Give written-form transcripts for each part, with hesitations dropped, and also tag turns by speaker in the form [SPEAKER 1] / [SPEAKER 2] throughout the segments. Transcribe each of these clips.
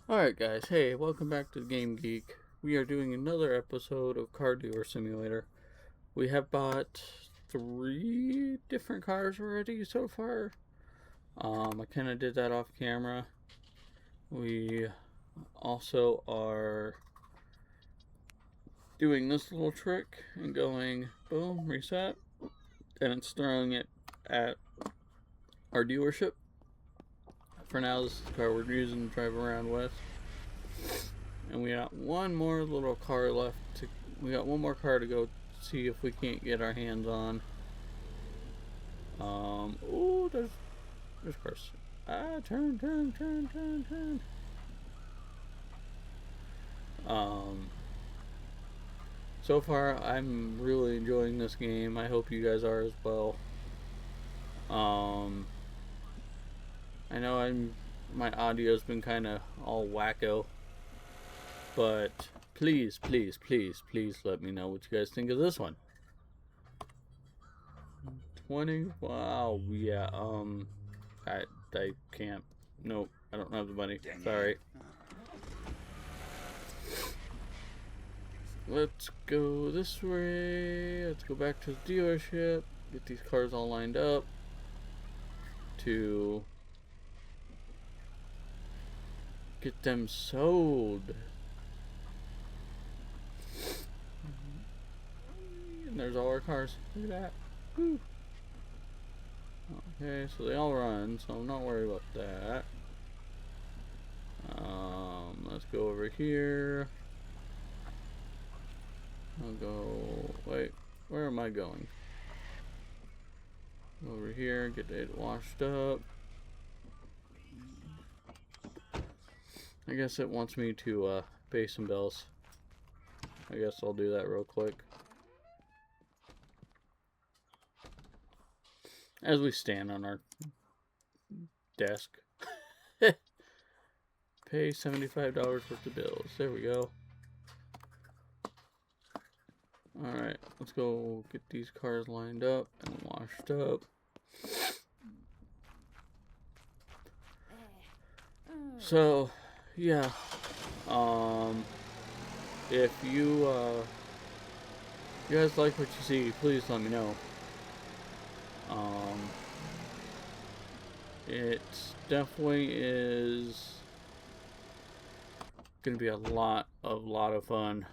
[SPEAKER 1] Alright guys, hey, welcome back to Game Geek. We are doing another episode of Car Dealer Simulator. We have bought 3 different cars already so far. I kind of did that off camera. We also are doing this little trick and going boom, reset, and it's throwing it at our dealership. For now, this is the car we're using to drive around with. And we got one more little car left to. We got one more car to go see if we can't get our hands on. Oh, there's cars. Turn. So far I'm really enjoying this game. I hope you guys are as well. I know my audio's been kind of all wacko, but please let me know what you guys think of this one. 20? Wow, yeah, I can't. Nope, I don't have the money. Sorry. Let's go this way. Let's go back to the dealership. Get these cars all lined up to get them sold. And there's all our cars. Look at that. Woo. Okay, so they all run, so I'm not worried about that. Let's go over here. I'll go. Wait, where am I going? Over here, get it washed up. I guess it wants me to pay some bills. I guess I'll do that real quick. As we stand on our desk. Pay $75 worth of bills. There we go. Alright, let's go get these cars lined up and washed up. So, yeah. If you guys like what you see, please let me know. It definitely is gonna be a lot of fun.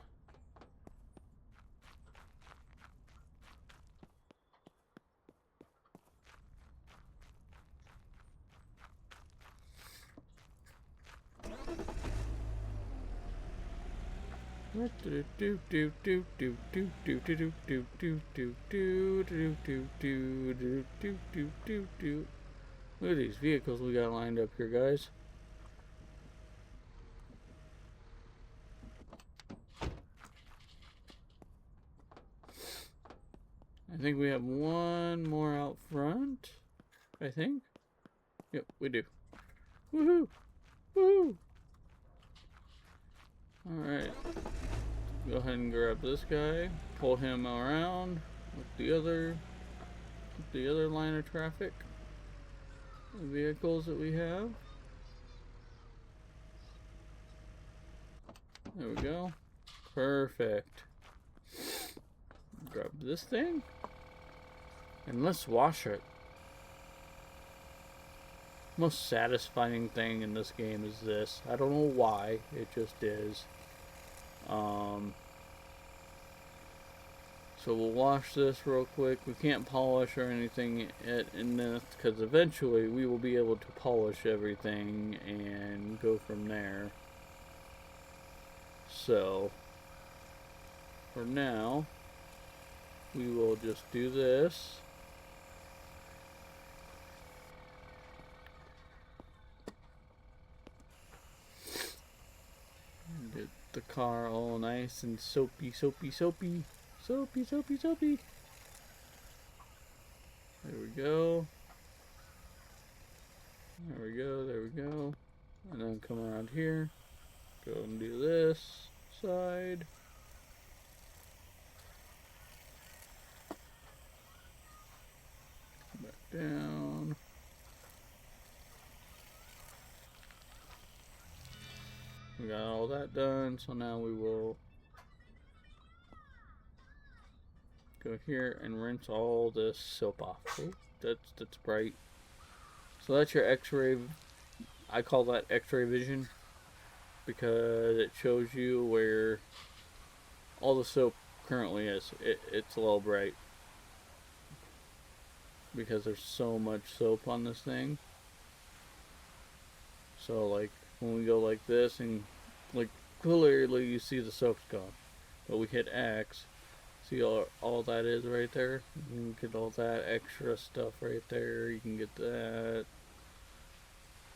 [SPEAKER 1] Look at these vehicles we got lined up here, guys. I think we have one more out front. I think. Yep, we do. Woohoo! Woohoo! Alright. Go ahead and grab this guy. Pull him around with the other line of traffic. The vehicles that we have. There we go. Perfect. Grab this thing. And let's wash it. Most satisfying thing in this game is this. I don't know why, it just is. So we'll wash this real quick. We can't polish or anything in this because eventually we will be able to polish everything and go from there. So for now, we will just do this. Get the car all nice and soapy. There we go. There we go. And then come around here. Go and do this side. Back down. We got all that done, so now we will go here and rinse all this soap off. Oh, that's bright. So that's your X-ray. I call that X-ray vision because it shows you where all the soap currently is. It's a little bright because there's so much soap on this thing. So like when we go like this and like clearly you see the soap's gone, but we hit X. See all that is right there? You can get all that extra stuff right there. You can get that.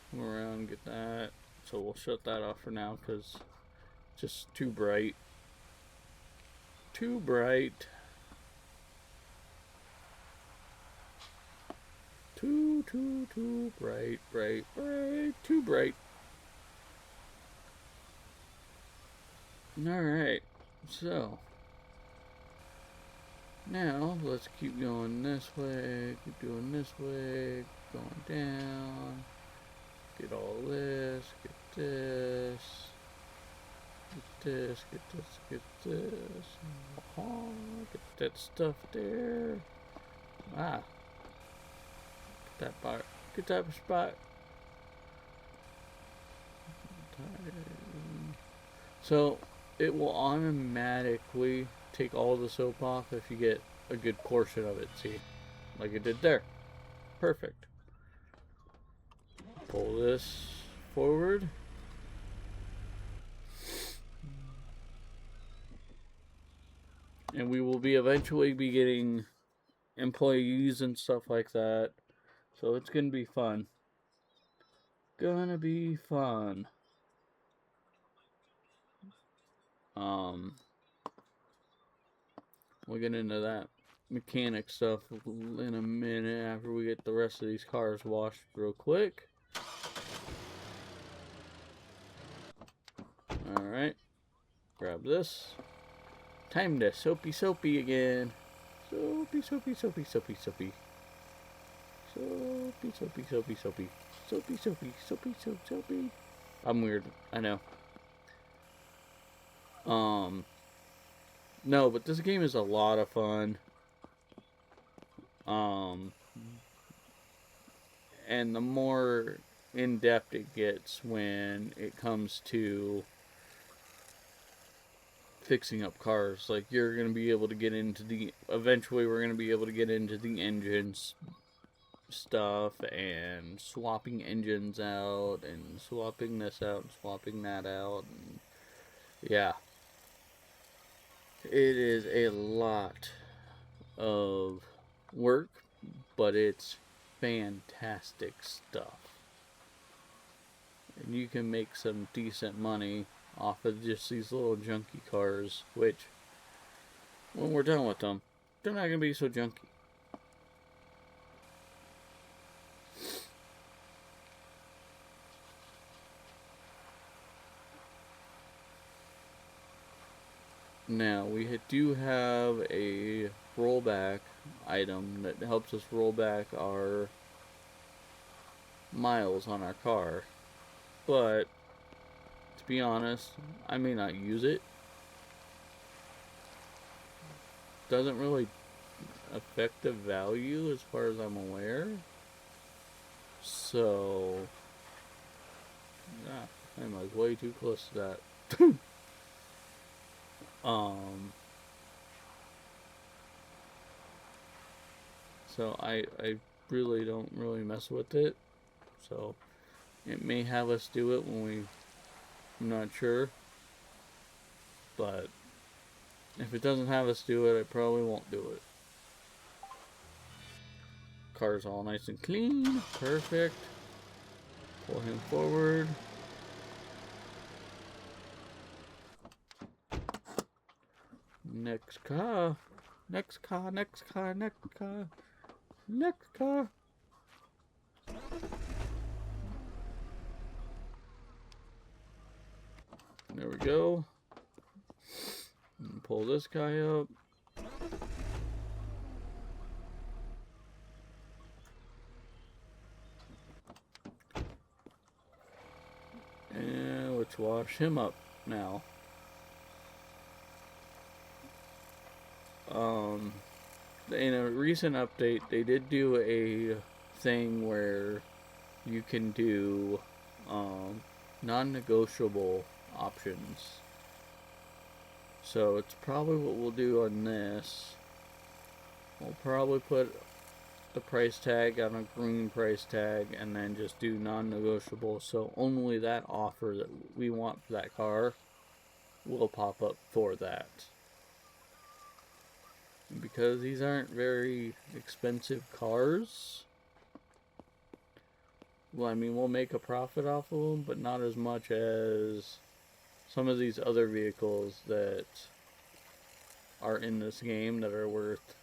[SPEAKER 1] Come around, get that. So we'll shut that off for now because it's just too bright. Too bright. Too bright, bright, too bright. Alright, so now let's keep going this way, keep doing this way, going down, get all this, get this, get this, get this, get this, get that stuff there. Ah, get that part, get that spot. So it will automatically take all the soap off if you get a good portion of it. See, like it did there. Perfect. Pull this forward. And we will be eventually be getting employees and stuff like that. So it's gonna be fun. Gonna be fun. We'll get into that mechanic stuff in a minute after we get the rest of these cars washed real quick. Alright. Grab this. Time to soapy again. Soapy. Soapy. I'm weird, I know. No, but this game is a lot of fun. And the more in-depth it gets when it comes to fixing up cars, like you're going to be able to get into eventually we're going to be able to get into the engines stuff and swapping engines out and swapping this out and swapping that out, and yeah, it is a lot of work, but it's fantastic stuff, and you can make some decent money off of just these little junky cars, which when we're done with them, they're not going to be so junky. Now, we do have a rollback item that helps us roll back our miles on our car, but to be honest, I may not use it. Doesn't really affect the value as far as I'm aware. So, yeah, I'm like way too close to that. So I really don't really mess with it. So it may have us do it when I'm not sure. But if it doesn't have us do it, I probably won't do it. Car's all nice and clean. Perfect. Pull him forward. Next car. Next car, next car, next car. Next car. There we go. And pull this guy up. And let's wash him up now. In a recent update, they did do a thing where you can do non-negotiable options. So it's probably what we'll do on this. We'll probably put the price tag on a green price tag and then just do non-negotiable, so only that offer that we want for that car will pop up for that. Because these aren't very expensive cars, well, I mean, we'll make a profit off of them, but not as much as some of these other vehicles that are in this game that are worth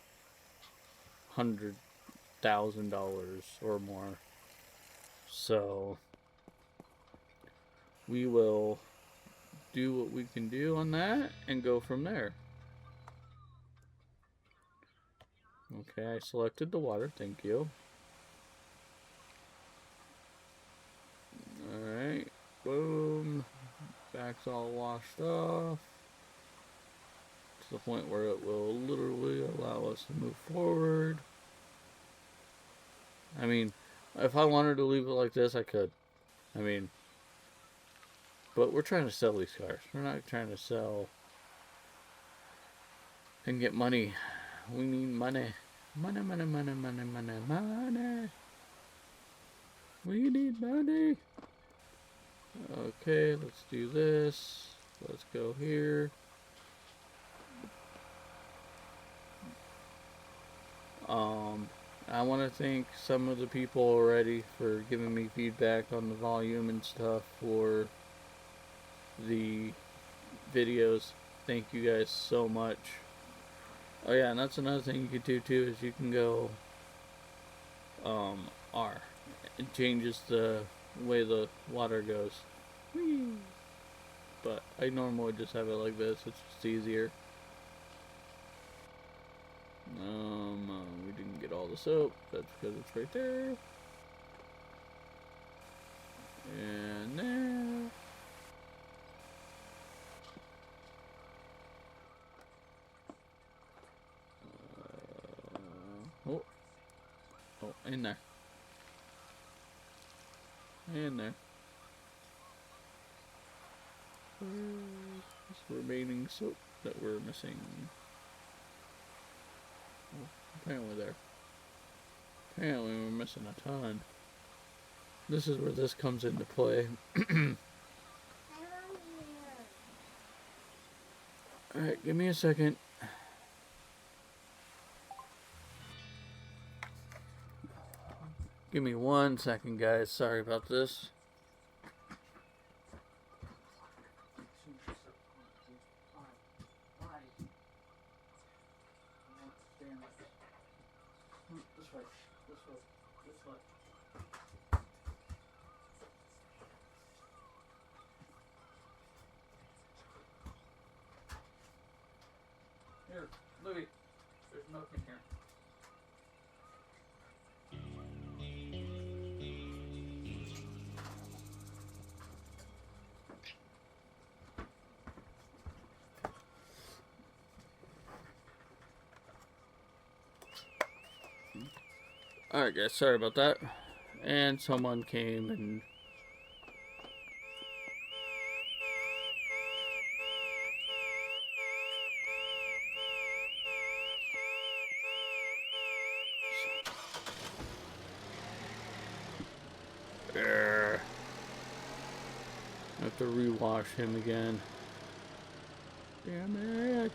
[SPEAKER 1] $100,000 or more. So we will do what we can do on that and go from there. Okay, I selected the water, thank you. Alright, boom. Back's all washed off to the point where it will literally allow us to move forward. I mean, if I wanted to leave it like this, I could. I mean, but we're trying to sell these cars. We're not trying to sell and get money. We need money. Money, money, money, money, money, money. We need money. Okay, let's do this. Let's go here. I want to thank some of the people already for giving me feedback on the volume and stuff for the videos. Thank you guys so much. Oh yeah, and that's another thing you could do too, is you can go R. It changes the way the water goes. Whee! But I normally just have it like this, it's just easier. We didn't get all the soap, that's because it's right there. And there. Oh, in there. In there. Where's this remaining soap that we're missing? Oh, apparently there. Apparently we're missing a ton. This is where this comes into play. Alright, give me a second. Give me 1 second, guys. Sorry about this. Here, Louis, there's milk in here. Alright guys, sorry about that. And someone came and I have to rewash him again. Damn it.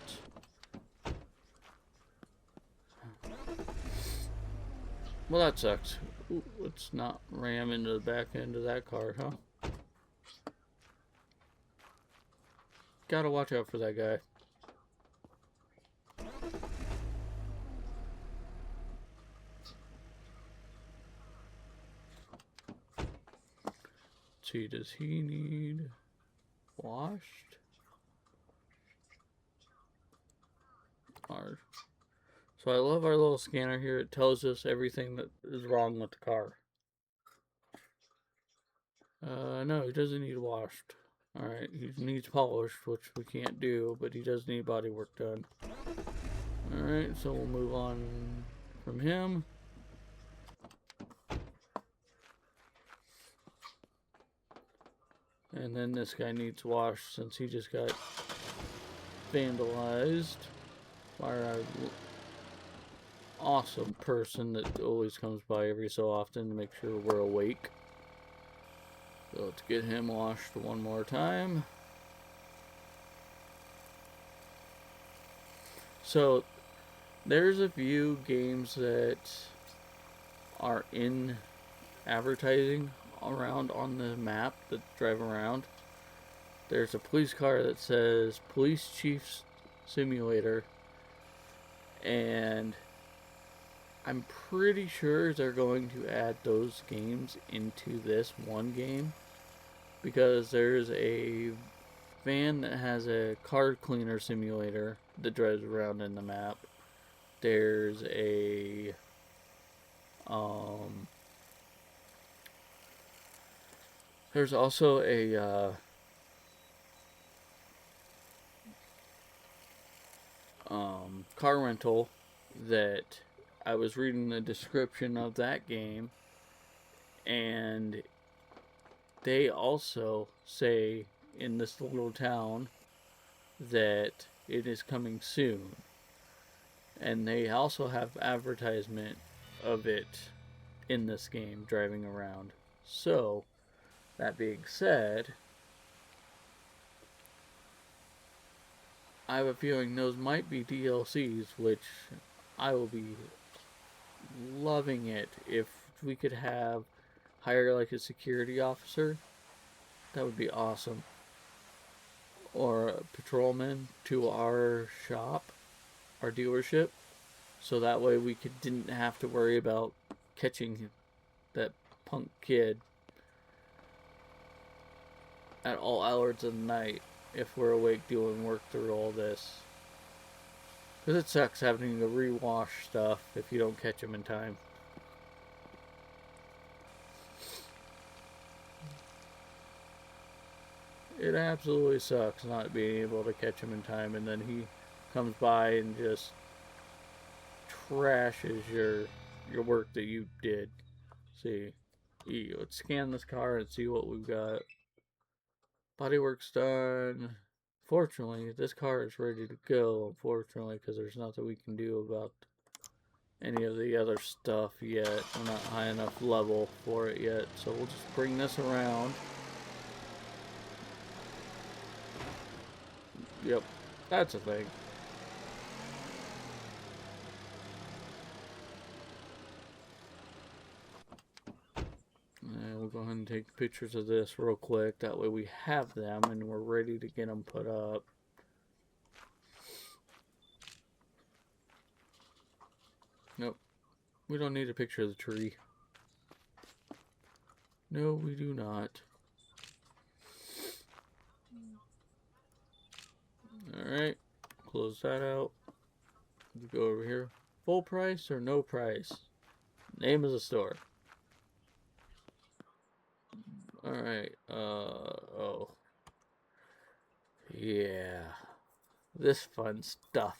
[SPEAKER 1] Well, that sucks. Ooh, let's not ram into the back end of that car, huh? Gotta watch out for that guy. Let's see, does he need washed? Hard. So I love our little scanner here. It tells us everything that is wrong with the car. No, he doesn't need washed. Alright, he needs polish, which we can't do, but he does need body work done. Alright, so we'll move on from him. And then this guy needs washed since he just got vandalized by our awesome person that always comes by every so often to make sure we're awake. So let's get him washed one more time. So there's a few games that are in advertising around on the map that drive around. There's a police car that says Police Chief's Simulator, and I'm pretty sure they're going to add those games into this one game, because there's a van that has a car cleaner simulator that drives around in the map. There's a there's also a car rental that I was reading the description of that game, and they also say in this little town that it is coming soon, and they also have advertisement of it in this game driving around. So that being said, I have a feeling those might be DLCs, which I will be loving it if we could hire like a security officer. That would be awesome. Or a patrolman to our shop, our dealership, so that way we didn't have to worry about catching that punk kid at all hours of the night if we're awake doing work through all this. Because it sucks having to rewash stuff if you don't catch them in time. It absolutely sucks not being able to catch him in time, and then he comes by and just trashes your work that you did. See, let's scan this car and see what we've got. Bodywork's done. Fortunately, this car is ready to go, unfortunately, because there's nothing we can do about any of the other stuff yet. We're not high enough level for it yet, so we'll just bring this around. Yep, that's a thing. And we'll go ahead and take pictures of this real quick. That way we have them and we're ready to get them put up. Nope. We don't need a picture of the tree. No, we do not. Alright. Close that out. We go over here. Full price or no price? Name of the store. Alright. Oh. Yeah. This fun stuff.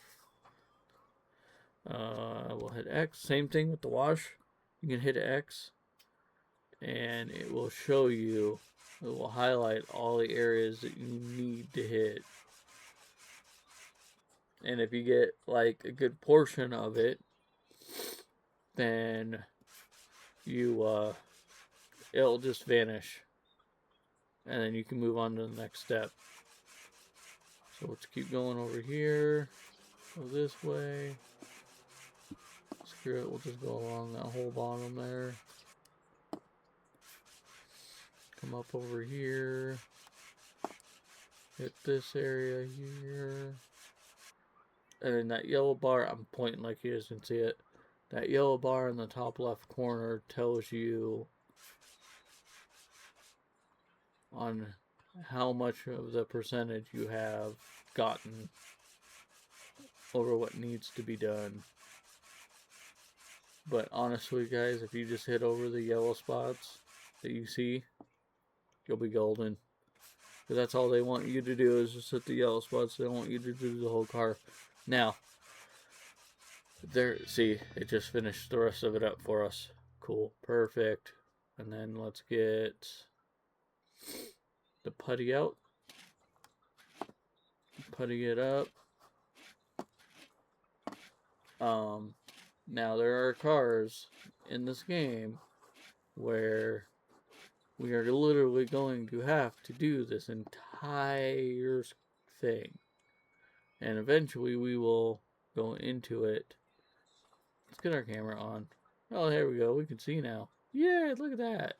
[SPEAKER 1] We'll hit X. Same thing with the wash. You can hit X, and it will show you, it will highlight all the areas that you need to hit. And if you get like a good portion of it, then you it'll just vanish, and then you can move on to the next step. So let's keep going over here. Go this way. Screw it, we'll just go along that whole bottom there. Come up over here. Hit this area here. And then that yellow bar, I'm pointing like you guys can see it. That yellow bar in the top left corner tells you on how much of the percentage you have gotten over what needs to be done. But honestly, guys, if you just hit over the yellow spots that you see, you'll be golden. But that's all they want you to do is just hit the yellow spots. They don't want you to do the whole car. Now, there, see, it just finished the rest of it up for us. Cool, perfect. And then let's get the putty out. Putty it up. Now there are cars in this game where we are literally going to have to do this entire thing. And eventually we will go into it. Let's get our camera on. Oh, there we go. We can see now. Yeah, look at that.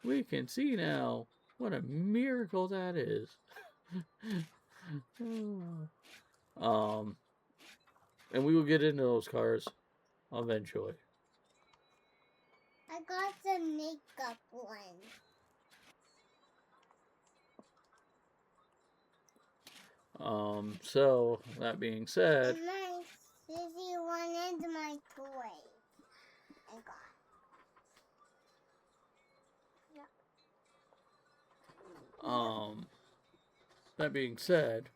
[SPEAKER 1] We can see now. What a miracle that is. And we will get into those cars eventually.
[SPEAKER 2] I got the makeup one.
[SPEAKER 1] So that being said,
[SPEAKER 2] And my Sissy wanted my toy. I got.
[SPEAKER 1] that being said,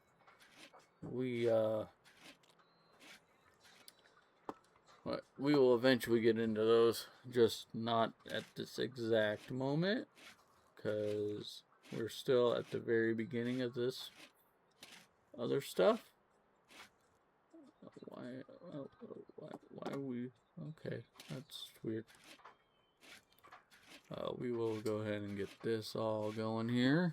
[SPEAKER 1] we will eventually get into those, just not at this exact moment, because we're still at the very beginning of this other stuff. Why are we, okay, that's weird. We will go ahead and get this all going here.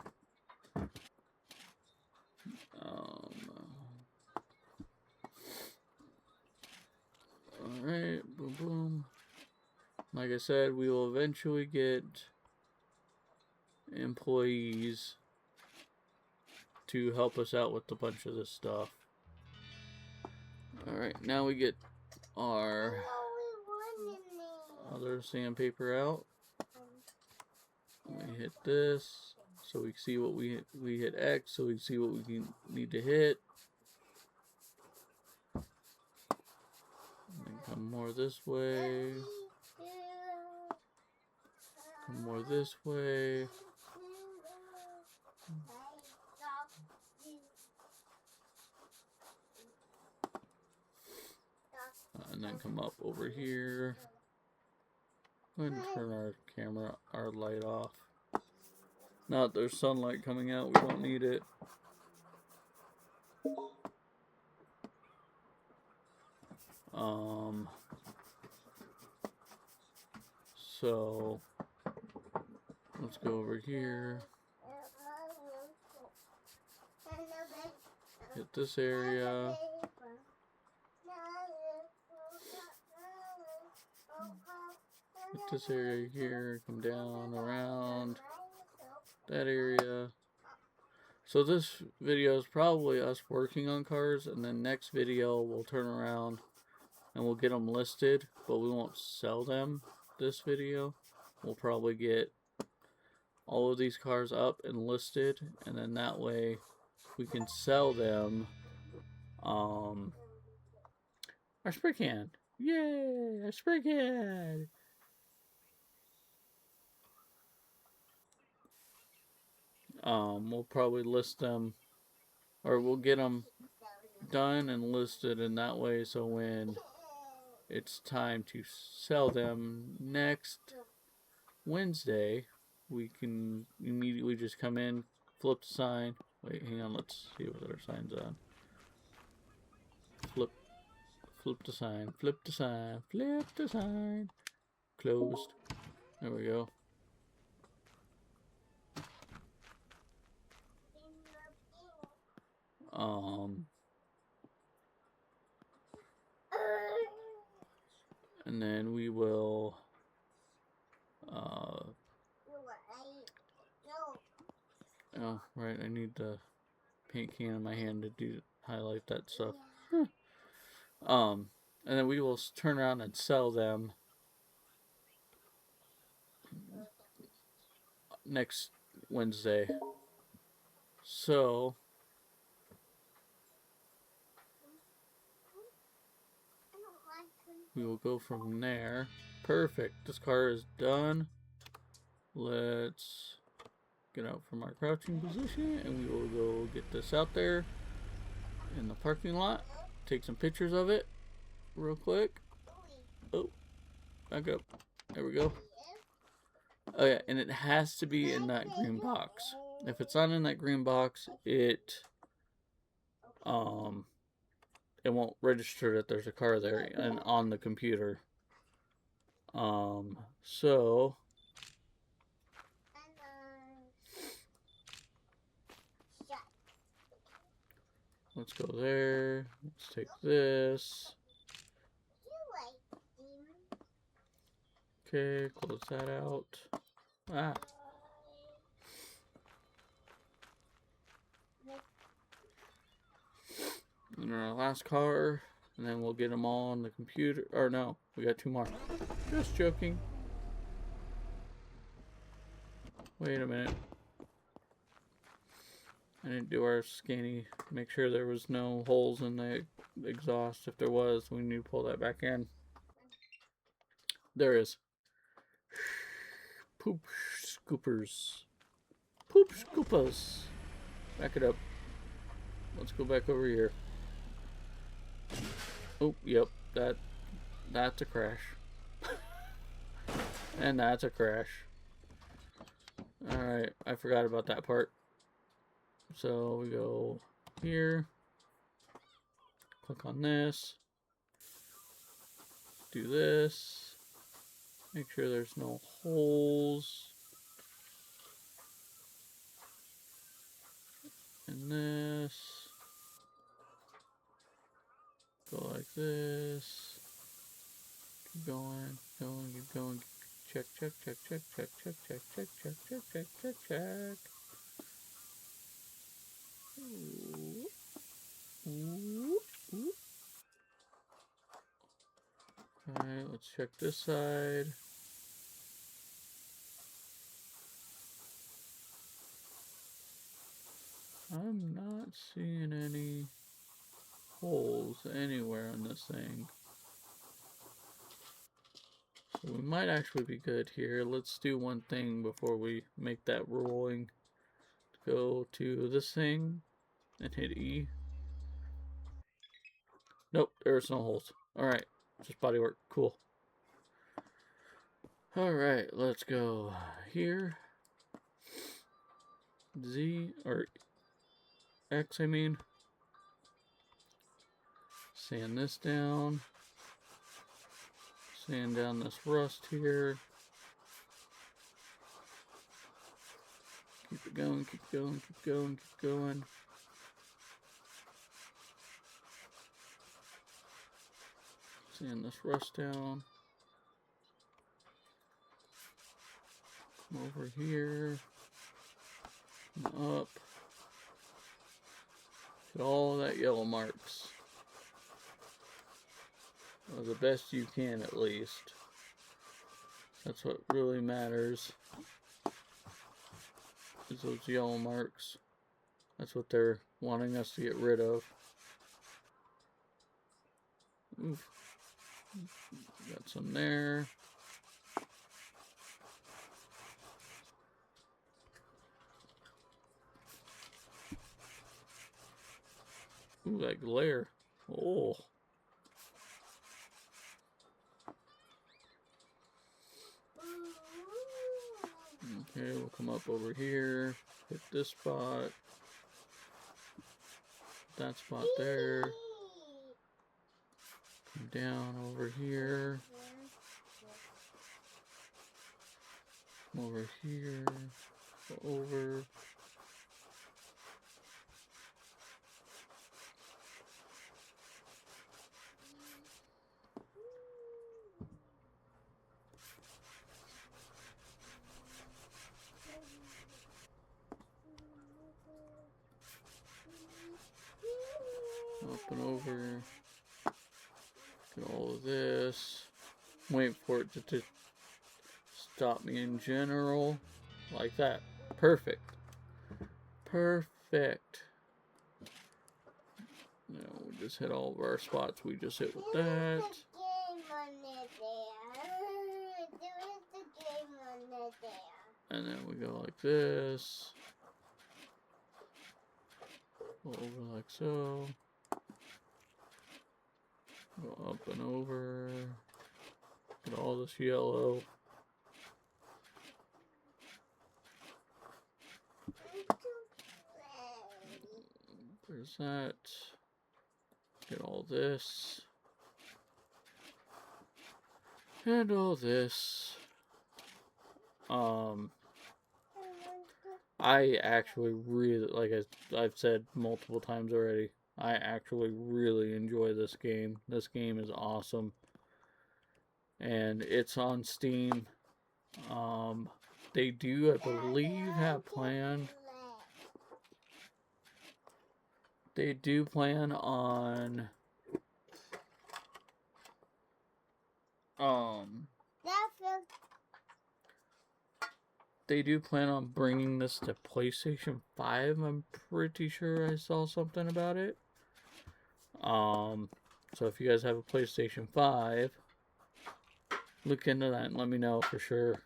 [SPEAKER 1] Alright, boom boom. Like I said, we will eventually get employees to help us out with a bunch of this stuff. Alright, now we get our other sandpaper out. We hit this so we see what we hit X so we see what we need to hit. And then come more this way. Come more this way. And then come up over here. Go ahead and turn our light off. Now that there's sunlight coming out, we don't need it. So let's go over here. Hit this area. Hit this area here, come down, around that area. So this video is probably us working on cars, and then next video we'll turn around and we'll get them listed, but we won't sell them this video. We'll probably get all of these cars up and listed, and then that way we can sell them. Our spray can. Yay! Our spray can! We'll probably list them, or we'll get them done and listed in that way, so when it's time to sell them next Wednesday, we can immediately just come in, flip the sign. Wait, hang on, let's see what our sign's on. Flip the sign, flip the sign, flip the sign. Closed. There we go. And then we will oh, right, I need the paint can in my hand to highlight that stuff. And then we will turn around and sell them next Wednesday. So we will go from there. Perfect. This car is done. Let's get out from our crouching position, and we will go get this out there in the parking lot. Take some pictures of it real quick. Oh, back up. There we go. Oh yeah, and it has to be in that green box. If it's not in that green box, it won't register that there's a car there and on the computer. So let's go there. Let's take this. Okay, close that out. Ah. And our last car, and then we'll get them all on the computer. Or no, we got 2 more. Just joking. Wait a minute. I didn't do our scanny. Make sure there was no holes in the exhaust. If there was, we need to pull that back in. There is. Poop scoopers. Poop scoopas. Back it up. Let's go back over here. Oh, yep. That's a crash. And that's a crash. Alright, I forgot about that part. So we go here. Click on this. Do this. Make sure there's no holes. And this. Go like this. Keep going, going, keep going. Check, check, check, check, check, check, check, check, check, check, check, check, check. Ooh. Ooh. Ooh. Alright, let's check this side. I'm not seeing any holes anywhere on this thing. So we might actually be good here. Let's do one thing before we make that rolling. Go to this thing and hit E. Nope, there's no holes. Alright, just bodywork. Cool. Alright, let's go here. Z, or X, I mean. Sand this down. Sand down this rust here. Keep it going, keep going, keep going, keep going. Sand this rust down. Come over here. Come up. Get all that yellow marks. Well, the best you can, at least. That's what really matters. Is those yellow marks. That's what they're wanting us to get rid of. Oof. Got some there. Ooh, that glare. Oh. Okay, we'll come up over here, hit this spot, that spot there, come down over here, come over here, go over, up and over, get all of this, wait for it to stop me in general, like that. Perfect. Perfect. Now we just hit all of our spots we just hit with that. And then we go like this. Go over like so. Go up and over. Get all this yellow. There's that. Get all this. And all this. I actually really, like I've said multiple times already, I actually really enjoy this game. This game is awesome. And it's on Steam. They do, I believe, have planned. They do plan on they do plan on bringing this to PlayStation 5. I'm pretty sure I saw something about it. So if you guys have a PlayStation 5, look into that and let me know for sure.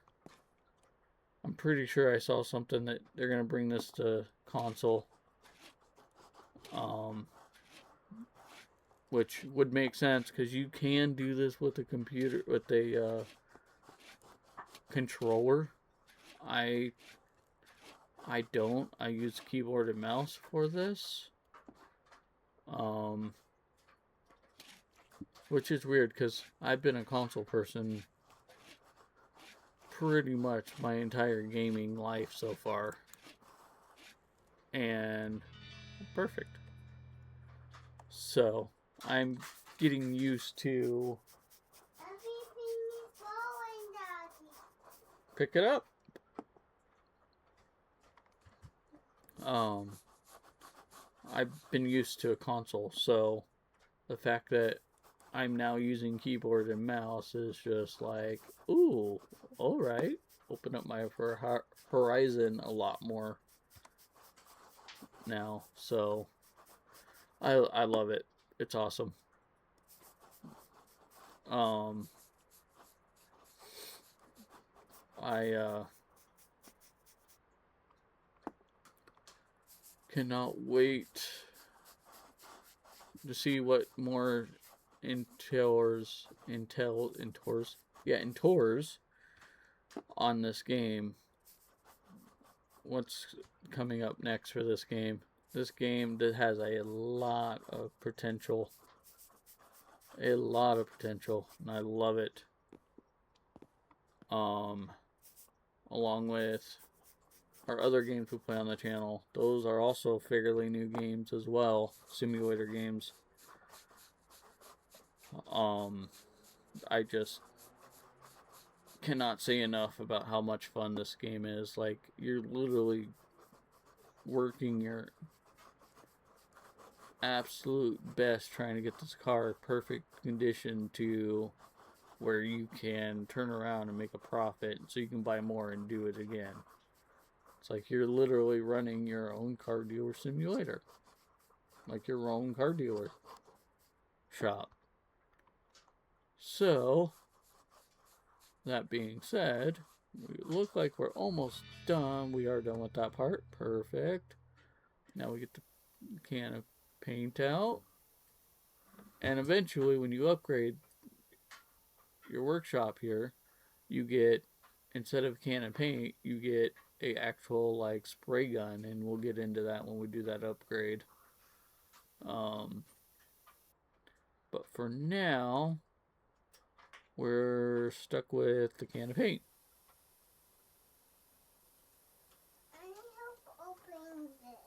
[SPEAKER 1] I'm pretty sure I saw something that they're going to bring this to console. Which would make sense because you can do this with a computer, with a controller. I don't. I use keyboard and mouse for this. Which is weird because I've been a console person pretty much my entire gaming life so far. And perfect. So, I'm getting used to pick it up. I've been used to a console, so the fact that I'm now using keyboard and mouse is just like, ooh, alright. Open up my horizon a lot more now, so I love it. It's awesome. I cannot wait to see what more tours on this game. What's coming up next for this game? This game that has a lot of potential. A lot of potential, and I love it. Along with our other games we play on the channel, those are also fairly new games as well, simulator games. I just cannot say enough about how much fun this game is. Like, you're literally working your absolute best trying to get this car perfect condition to where you can turn around and make a profit so you can buy more and do it again. It's like you're literally running your own car dealer simulator. Like your own car dealer shop. So, that being said, we look like we're almost done. We are done with that part. Perfect. Now we get the can of paint out. And eventually, when you upgrade your workshop here, you get, instead of a can of paint, you get a actual like spray gun, and we'll get into that when we do that upgrade. But for now, we're stuck with the can of paint.
[SPEAKER 2] I need help opening this.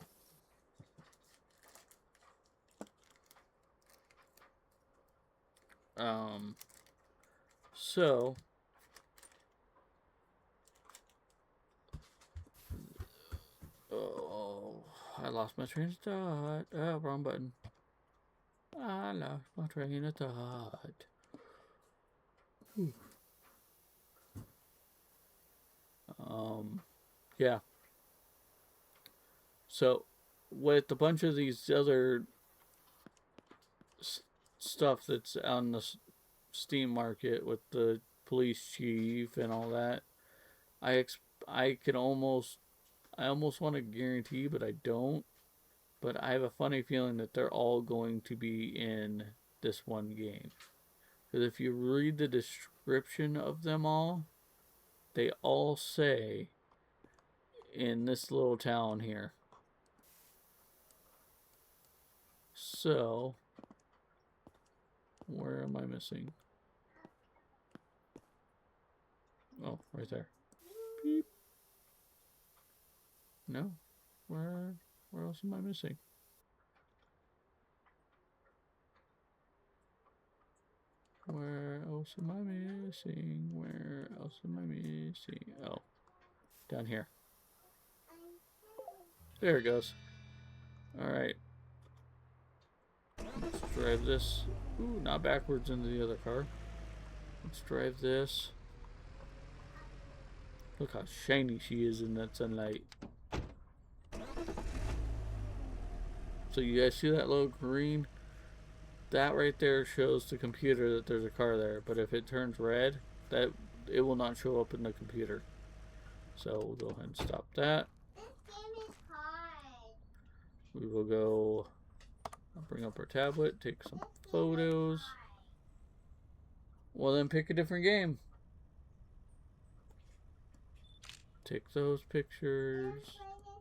[SPEAKER 1] So oh, I lost my train of thought. Oh, wrong button. I lost my train of thought. Yeah. So, with a bunch of these other stuff that's on the Steam market with the police chief and all that, I almost want to guarantee, but I don't. But I have a funny feeling that they're all going to be in this one game. Because if you read the description of them all, they all say in this little town here. So, where am I missing? Oh, right there. Beep. No? Where else am I missing? Where else am I missing? Where else am I missing? Oh, down here. There it goes. Alright. Let's drive this. Ooh, not backwards into the other car. Let's drive this. Look how shiny she is in that sunlight. So you guys see that little green? That right there shows the computer that there's a car there. But if it turns red, that it will not show up in the computer. So we'll go ahead and stop that.
[SPEAKER 2] This game is hard.
[SPEAKER 1] We will go bring up our tablet, take some photos. Well, then pick a different game. Take those pictures.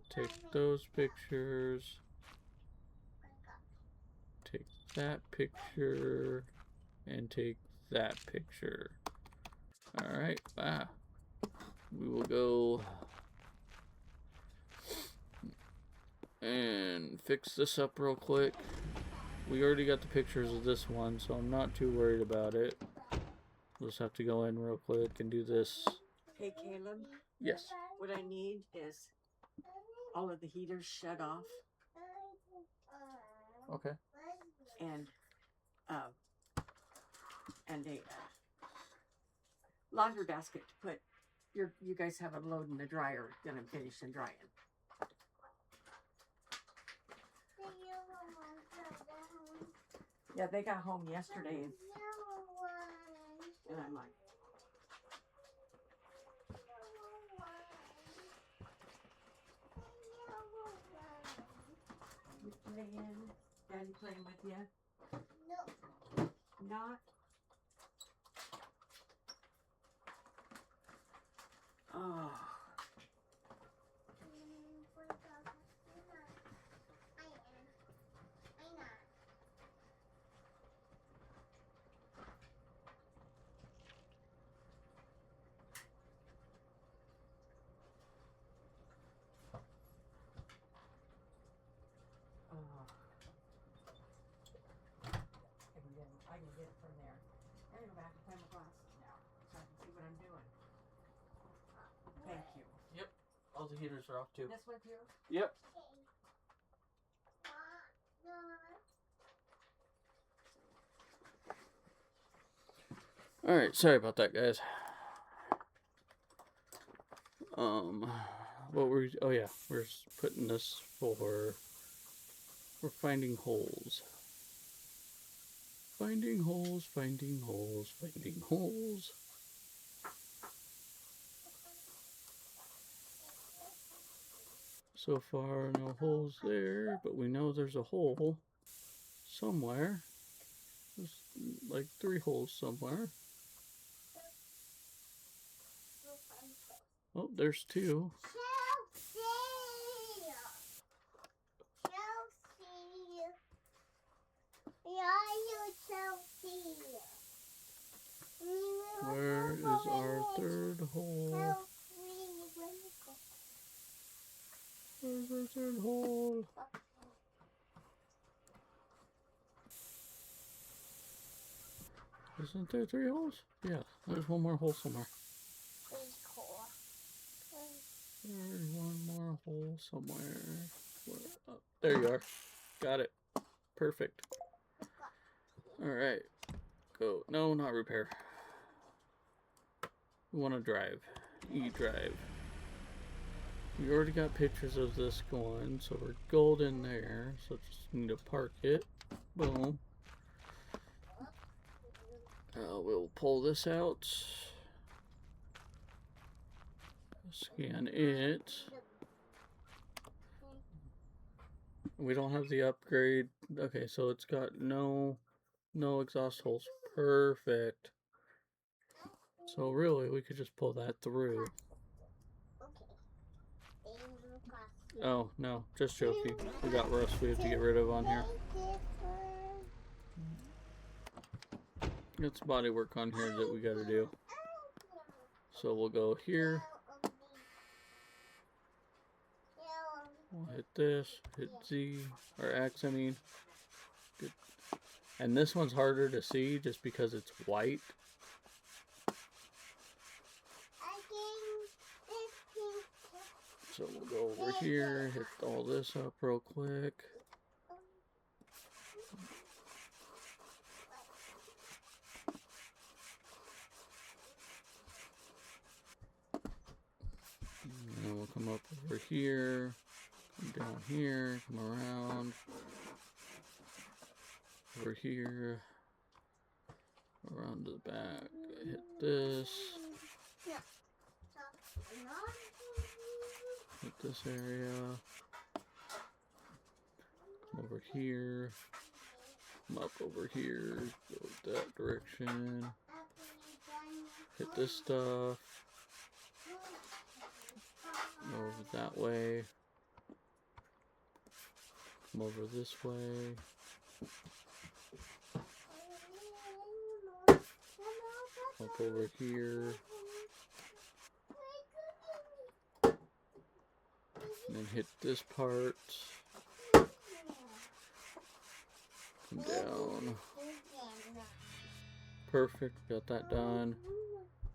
[SPEAKER 1] Take those pictures. Take that picture. And take that picture. Alright, we will go and fix this up real quick. We already got the pictures of this one, so I'm not too worried about it. We'll just have to go in real quick and do this.
[SPEAKER 3] Hey, Caleb.
[SPEAKER 1] Yes.
[SPEAKER 3] What I need is all of the heaters shut off.
[SPEAKER 1] Okay.
[SPEAKER 3] And a laundry basket to put. You guys have a load in the dryer that I'm finishing drying. Yeah, they got home yesterday, and I'm like, you playing? Daddy playing with you?
[SPEAKER 2] No.
[SPEAKER 3] Not? Oh. I can get it from there. I'm going to go back and play my glasses now so I can see what I'm doing. Thank you.
[SPEAKER 1] Yep. All the heaters are off too.
[SPEAKER 3] This one too?
[SPEAKER 1] Yep. Alright, sorry about that, guys. What were we, oh yeah, we're putting this for, we're finding holes. Finding holes, finding holes, finding holes. So far, no holes there, but we know there's a hole somewhere. There's like 3 holes somewhere. Oh, there's 2. Where is our 3rd hole? Where's our 3rd hole? Isn't there 3 holes? Yeah, there's 1 more hole somewhere. There's 1 more hole somewhere. Oh, there you are. Got it. Perfect. Alright. Go. No, not repair. We want to drive. E-drive. We already got pictures of this going, so we're golden there. So just need to park it. Boom. We'll pull this out. Scan it. We don't have the upgrade. Okay, so it's got no exhaust holes. Perfect. So really, we could just pull that through. Oh, no, just joking. We got rust we have to get rid of on here. It's body work on here that we gotta do. So we'll go here. We'll hit this, hit Z, or X, I mean. Good. And this one's harder to see just because it's white. So we'll go over here, hit all this up real quick. And then we'll come up over here, come down here, come around, over here, around to the back, hit this, hit this area, come over here, come up over here, go that direction, hit this stuff, go over that way, come over this way, up over here, and then hit this part, come down. Perfect, got that done.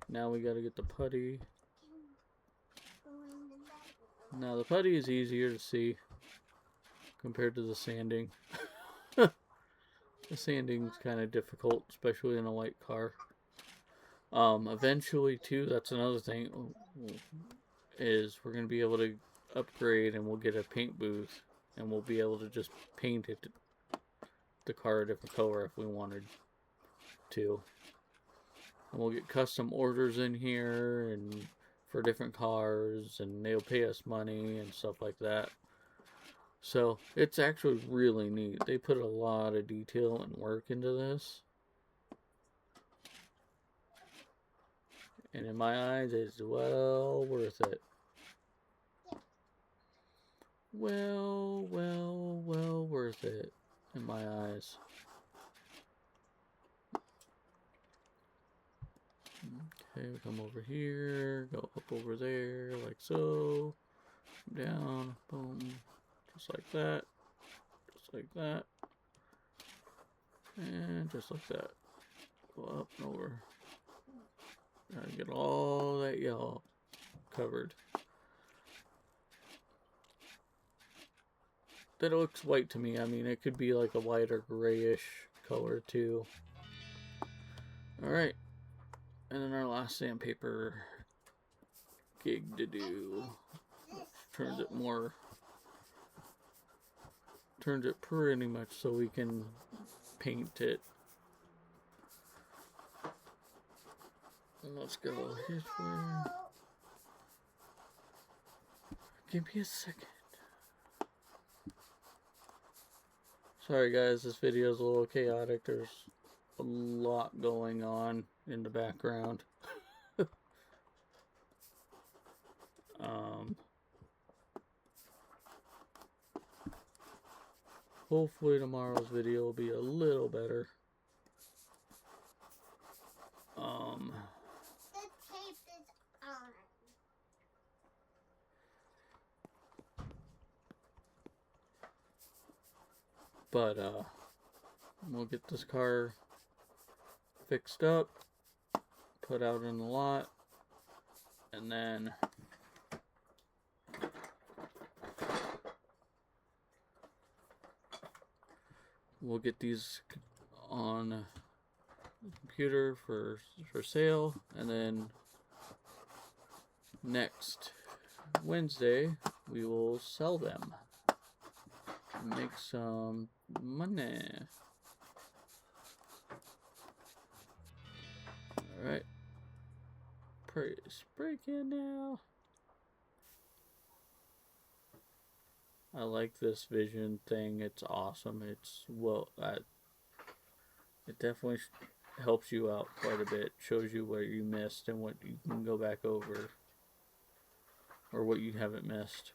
[SPEAKER 1] Now we gotta get the putty. Now the putty is easier to see compared to the sanding. The sanding's kind of difficult, especially in a white car. Eventually too, that's another thing, is we're going to be able to upgrade and we'll get a paint booth and we'll be able to just paint it, the car a different color if we wanted to. And we'll get custom orders in here and for different cars, and they'll pay us money and stuff like that. So it's actually really neat. They put a lot of detail and work into this. And in my eyes, it's well worth it. Well worth it in my eyes. Okay, we come over here, go up over there, like so. Down, boom, just like that. Just like that. And just like that. Go up and over. Gotta get all that yellow covered. That looks white to me. I mean, it could be like a white or grayish color too. Alright. And then our last sandpaper gig to do. Turns it pretty much so we can paint it. And let's go this way. Give me a second. Sorry guys, this video is a little chaotic. There's a lot going on in the background. Hopefully tomorrow's video will be a little better.
[SPEAKER 2] The tape is on.
[SPEAKER 1] But we'll get this car fixed up, put out in the lot, and then we'll get these on the computer for sale, and then next Wednesday we will sell them and make some money. Alright, spray can now. I like this vision thing. It's awesome. It's it definitely helps you out quite a bit. Shows you where you missed and what you can go back over, or what you haven't missed.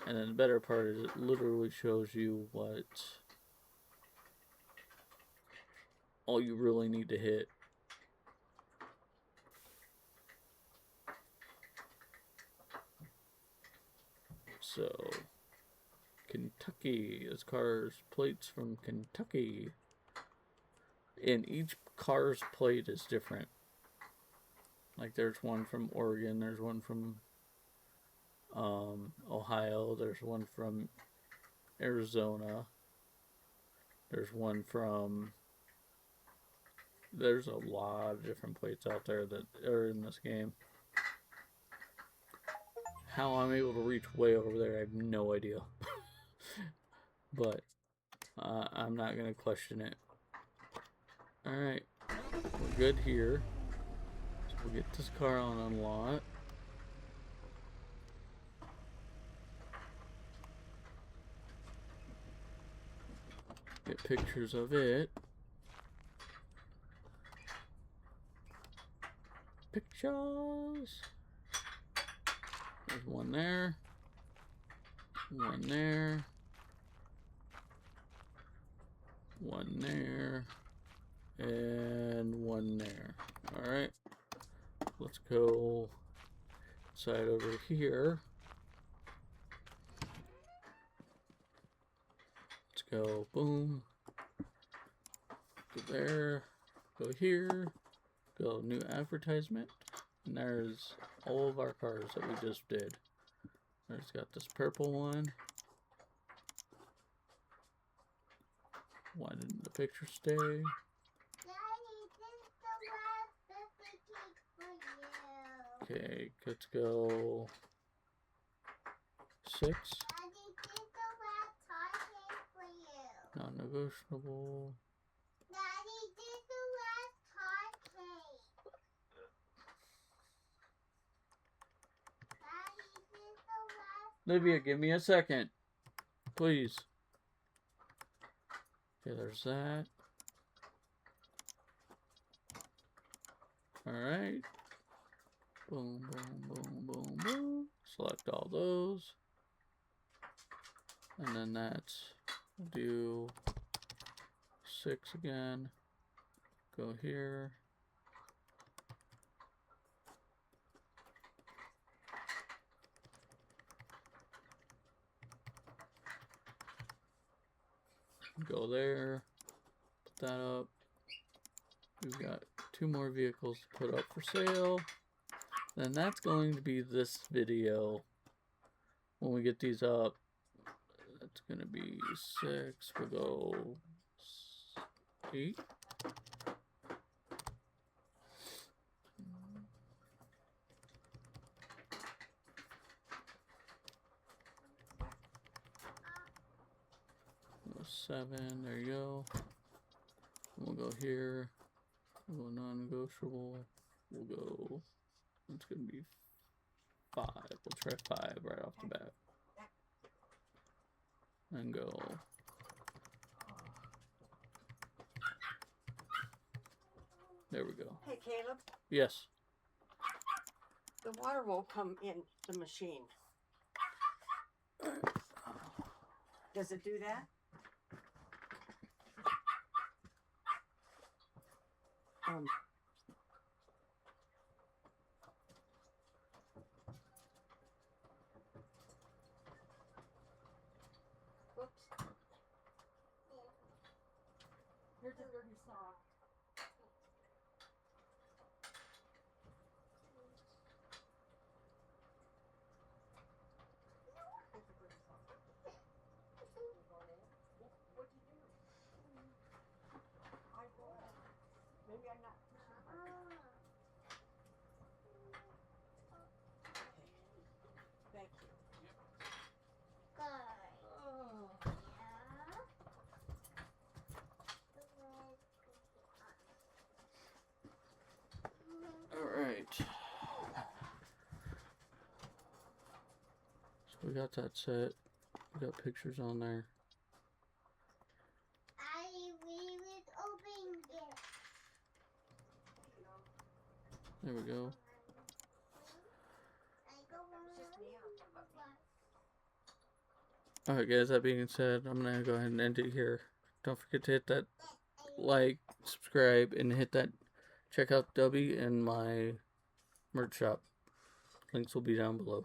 [SPEAKER 1] And then the better part is it literally shows you what all you really need to hit. So, Kentucky. This car's plates from Kentucky. And each car's plate is different. Like there's one from Oregon, there's one from Ohio, there's one from Arizona, there's one from. There's a lot of different plates out there that are in this game. How I'm able to reach way over there, I have no idea. But I'm not going to question it. Alright, we're good here. So we'll get this car on unlock. Get pictures of it. Pictures! There's one there. One there. One there. And one there. Alright. Let's go side over here. Let's go boom. Go there. Go here. Go new advertisement. And there's all of our cars that we just did. There's got this purple one. Why didn't the picture stay?
[SPEAKER 2] Daddy, this is the last birthday cake for you.
[SPEAKER 1] Okay, let's go 6.
[SPEAKER 2] Daddy, this is the last toy cake for you.
[SPEAKER 1] Non-negotiable.
[SPEAKER 2] Daddy, this is the last toy cake. Daddy, this is the last.
[SPEAKER 1] Livia, give me a second. Please. Okay, there's that. Alright. Boom, boom, boom, boom, boom. Select all those. And then that's, we'll do 6 again. Go here. Go there. Put that up. We've got 2 more vehicles to put up for sale. Then that's going to be this video. When we get these up, that's going to be 6. We'll go 8. Go 7. There you go. We'll go here. We'll go non-negotiable. We'll go. It's going to be 5. We'll try 5 right off the bat. And go. There we go.
[SPEAKER 3] Hey, Caleb,
[SPEAKER 1] Yes.
[SPEAKER 3] the water won't come in the machine. Does it do that? Oops. Here's a dirty sock. What'd you do? I will. Maybe I'm not pushing hard. Okay. Thank you.
[SPEAKER 2] Good.
[SPEAKER 3] Oh.
[SPEAKER 2] Yeah.
[SPEAKER 1] we got that set. We got pictures on there.
[SPEAKER 2] We was opening it.
[SPEAKER 1] There we go. Alright guys, that being said, I'm gonna go ahead and end it here. Don't forget to hit that like, subscribe, and hit that, check out Dubby and my merch shop. Links will be down below.